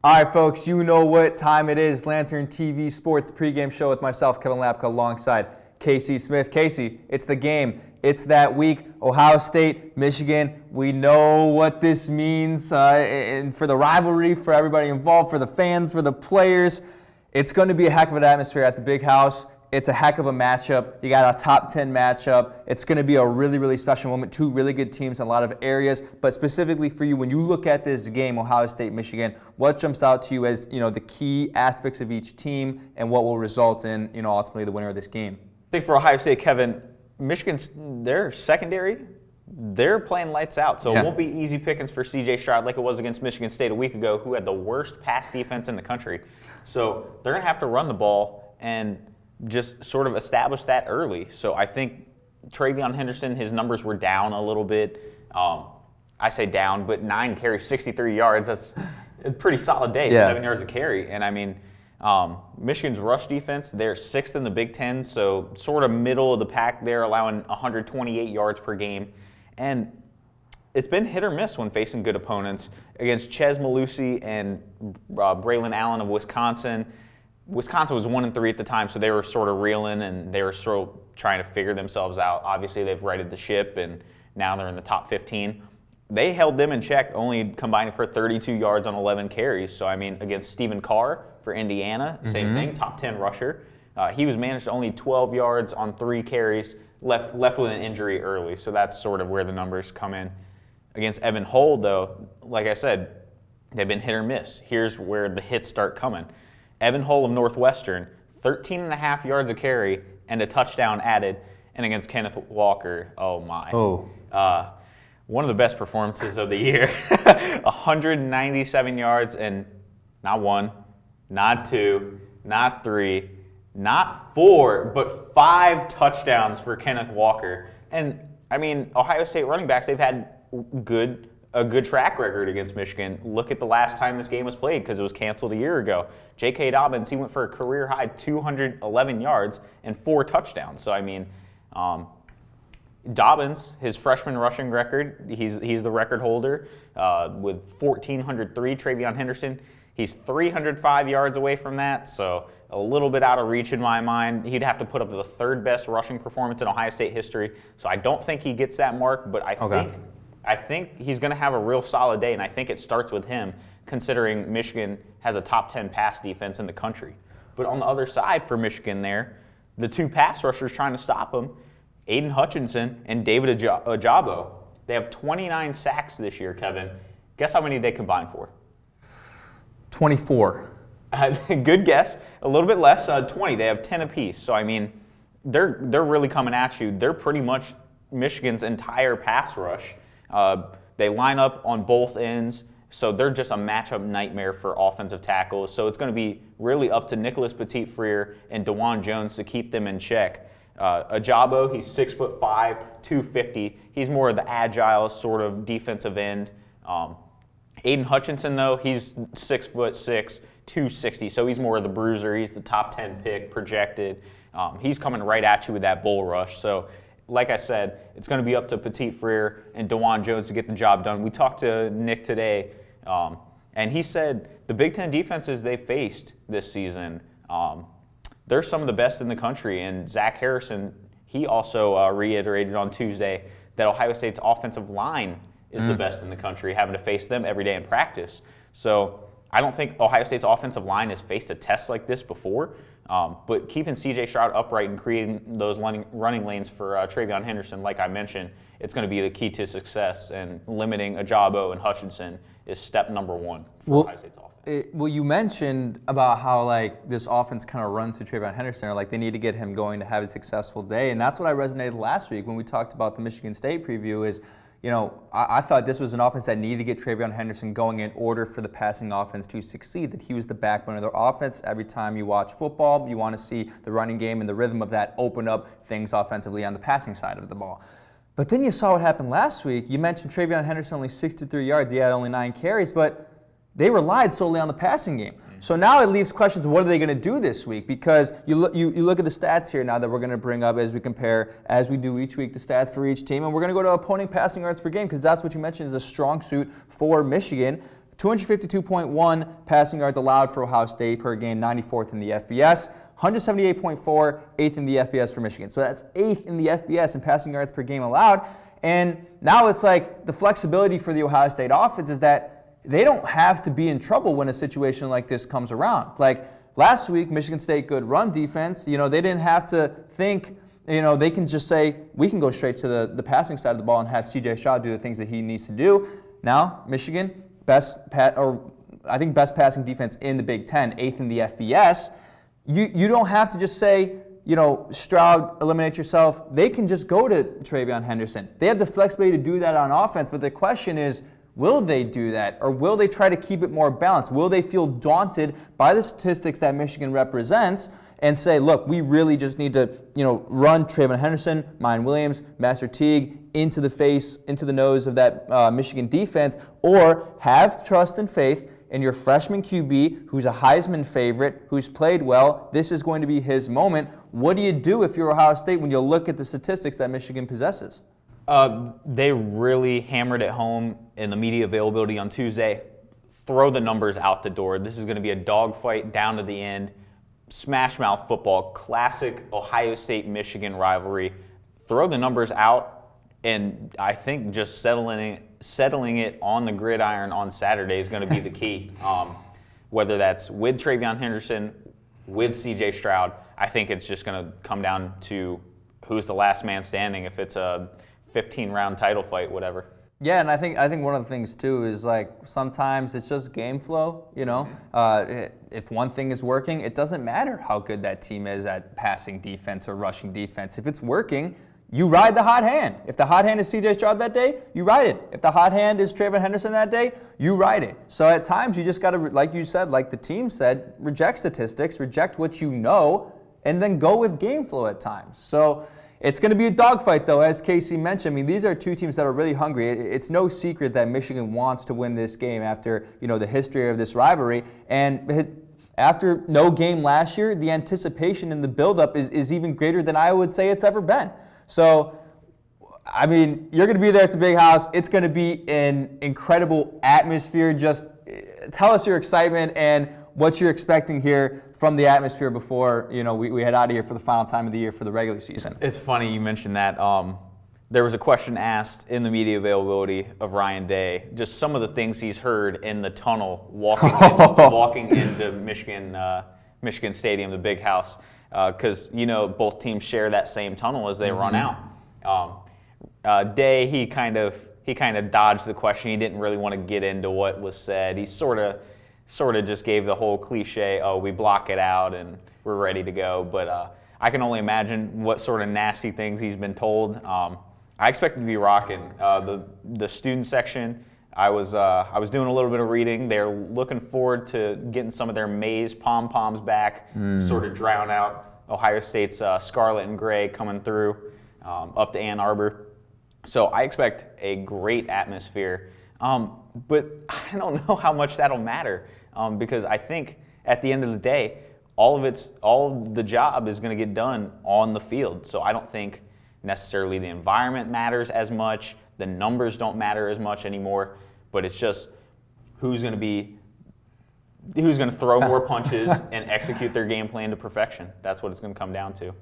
All right, folks, you know what time it is. Lantern TV Sports pregame show with myself, Kevin Lapka, alongside Casey Smith. Casey, it's the game. It's that week. Ohio State, Michigan. We know what this means and for the rivalry, for everybody involved, for the fans, for the players. It's going to be a heck of an atmosphere at the Big House. It's a heck of a matchup. You got a top 10 matchup. It's going to be a really, really special moment. Two really good teams in a lot of areas. But specifically for you, when you look at this game, Ohio State, Michigan, what jumps out to you as the key aspects of each team and what will result in ultimately the winner of this game? I think for Ohio State, Kevin, Michigan's their secondary, they're playing lights out. So It won't be easy pickings for C.J. Stroud like it was against Michigan State a week ago, who had the worst pass defense in the country. So they're going to have to run the ball and just sort of establish that early. So I think Travion Henderson, his numbers were down a little bit. I say down, but 9 carries, 63 yards. That's a pretty solid day, 7 yards a carry. And I mean, Michigan's rush defense, they're 6th in the Big Ten, so sort of middle of the pack there, allowing 128 yards per game. And it's been hit or miss when facing good opponents. Against Ches Malusi and Braylon Allen of Wisconsin, Wisconsin was 1-3 at the time, so they were sort of reeling and they were still trying to figure themselves out. Obviously, they've righted the ship and now they're in the top 15. They held them in check, only combining for 32 yards on 11 carries. So, I mean, against Stephen Carr for Indiana, same thing, top 10 rusher. He was managed to only 12 yards on 3 carries, left with an injury early. So that's sort of where the numbers come in. Against Evan Hull, though, like I said, they've been hit or miss. Here's where the hits start coming. Evan Hull of Northwestern, 13.5 yards a carry and a touchdown added. And against Kenneth Walker, oh my. One of the best performances of the year. 197 yards and not 1, not 2, not 3, not 4, but 5 touchdowns for Kenneth Walker. And, I mean, Ohio State running backs, they've had a good track record against Michigan. Look at the last time this game was played because it was canceled a year ago. J.K. Dobbins, he went for a career-high 211 yards and 4 touchdowns. So, I mean, Dobbins, his freshman rushing record, he's the record holder with 1,403. Travion Henderson, he's 305 yards away from that, so a little bit out of reach in my mind. He'd have to put up the 3rd best rushing performance in Ohio State history, so I don't think he gets that mark, but I think he's going to have a real solid day, and I think it starts with him, considering Michigan has a top 10 pass defense in the country. But on the other side for Michigan there, the 2 pass rushers trying to stop him, Aiden Hutchinson and David Ajabo. They have 29 sacks this year, Kevin. Guess how many they combined for? 24. Good guess. A little bit less, 20. They have 10 apiece. So, I mean, they're really coming at you. They're pretty much Michigan's entire pass rush. They line up on both ends, so they're just a matchup nightmare for offensive tackles. So it's going to be really up to Nicholas Petit-Frere and DeJuan Jones to keep them in check. Ajabo, he's 6'5", 250. He's more of the agile sort of defensive end. Aiden Hutchinson, though, he's 6'6", 260. So he's more of the bruiser. He's the top 10 pick projected. He's coming right at you with that bull rush. So, like I said, it's going to be up to Petit-Frere and DeJuan Jones to get the job done. We talked to Nick today, and he said the Big Ten defenses they faced this season, they're some of the best in the country. And Zach Harrison, he also reiterated on Tuesday that Ohio State's offensive line is the best in the country, having to face them every day in practice. So I don't think Ohio State's offensive line has faced a test like this before. But keeping C.J. Stroud upright and creating those running lanes for Travion Henderson, like I mentioned, it's going to be the key to success. And limiting Ajabo and Hutchinson is step number 1 for Ohio State's offense. You mentioned about how this offense kind of runs through Travion Henderson, or they need to get him going to have a successful day, and that's what I resonated last week when we talked about the Michigan State preview. Is I thought this was an offense that needed to get Travion Henderson going in order for the passing offense to succeed. That he was the backbone of their offense. Every time you watch football, you want to see the running game and the rhythm of that open up things offensively on the passing side of the ball. But then you saw what happened last week. You mentioned Travion Henderson only 63 yards. He had only 9 carries, but they relied solely on the passing game. So now it leaves questions, what are they going to do this week? Because you look at the stats here now that we're going to bring up as we compare, as we do each week, the stats for each team. And we're going to go to opponent passing yards per game because that's what you mentioned is a strong suit for Michigan. 252.1 passing yards allowed for Ohio State per game, 94th in the FBS. 178.4, 8th in the FBS for Michigan. So that's 8th in the FBS in passing yards per game allowed. And now it's like the flexibility for the Ohio State offense is that they don't have to be in trouble when a situation like this comes around. Like last week, Michigan State, good run defense. They didn't have to think, they can just say, we can go straight to the passing side of the ball and have C.J. Stroud do the things that he needs to do. Now, Michigan, best passing defense in the Big Ten, 8th in the FBS. You don't have to just say, Stroud, eliminate yourself. They can just go to TreVeyon Henderson. They have the flexibility to do that on offense, but the question is, will they do that? Or will they try to keep it more balanced? Will they feel daunted by the statistics that Michigan represents and say, look, we really just need to, run TreVeyon Henderson, Mayan Williams, Master Teague into the nose of that Michigan defense, or have trust and faith in your freshman QB, who's a Heisman favorite, who's played well. This is going to be his moment. What do you do if you're Ohio State when you look at the statistics that Michigan possesses? They really hammered it home in the media availability on Tuesday. Throw the numbers out the door. This is going to be a dogfight down to the end. Smash mouth football, classic Ohio State-Michigan rivalry. Throw the numbers out, and I think just settling it on the gridiron on Saturday is going to be the key. Whether that's with TreVeyon Henderson, with C.J. Stroud, I think it's just going to come down to who's the last man standing. If it's a 15-round title fight, whatever. Yeah, and I think one of the things too is like sometimes it's just game flow. If one thing is working, it doesn't matter how good that team is at passing defense or rushing defense. If it's working, you ride the hot hand. If the hot hand is C.J. Stroud that day, you ride it. If the hot hand is TreVeyon Henderson that day, you ride it. So at times you just got to, like you said, like the team said, reject statistics, reject what you know, and then go with game flow at times. So it's going to be a dogfight, though, as Casey mentioned. I mean, these are two teams that are really hungry. It's no secret that Michigan wants to win this game after, the history of this rivalry. And after no game last year, the anticipation and the buildup is even greater than I would say it's ever been. So, I mean, you're going to be there at the Big House. It's going to be an incredible atmosphere. Just tell us your excitement and what you're expecting here from the atmosphere before, we head out of here for the final time of the year for the regular season. It's funny you mentioned that. There was a question asked in the media availability of Ryan Day, just some of the things he's heard in the tunnel walking into Michigan Stadium, the Big House, because both teams share that same tunnel as they run out. Day, he kind of dodged the question. He didn't really want to get into what was said. He sort of just gave the whole cliche, we block it out and we're ready to go. But I can only imagine what sort of nasty things he's been told. I expect it to be rocking. The student section, I was doing a little bit of reading. They're looking forward to getting some of their maize pom-poms back to sort of drown out Ohio State's scarlet and gray coming through up to Ann Arbor. So I expect a great atmosphere. But I don't know how much that'll matter because I think at the end of the day, all of the job is going to get done on the field. So I don't think necessarily the environment matters as much. The numbers don't matter as much anymore. But it's just who's going to throw more punches and execute their game plan to perfection. That's what it's going to come down to.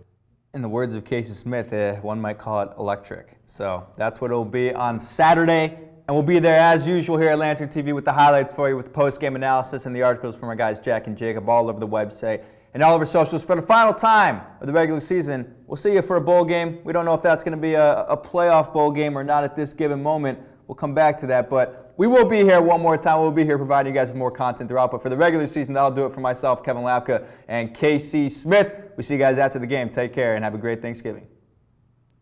In the words of Casey Smith, one might call it electric. So that's what it'll be on Saturday. And we'll be there as usual here at Lantern TV with the highlights for you, with the post-game analysis and the articles from our guys Jack and Jacob all over the website and all over socials for the final time of the regular season. We'll see you for a bowl game. We don't know if that's going to be a playoff bowl game or not at this given moment. We'll come back to that, but we will be here one more time. We'll be here providing you guys with more content throughout. But for the regular season, that'll do it for myself, Kevin Lapka, and KC Smith. We see you guys after the game. Take care and have a great Thanksgiving.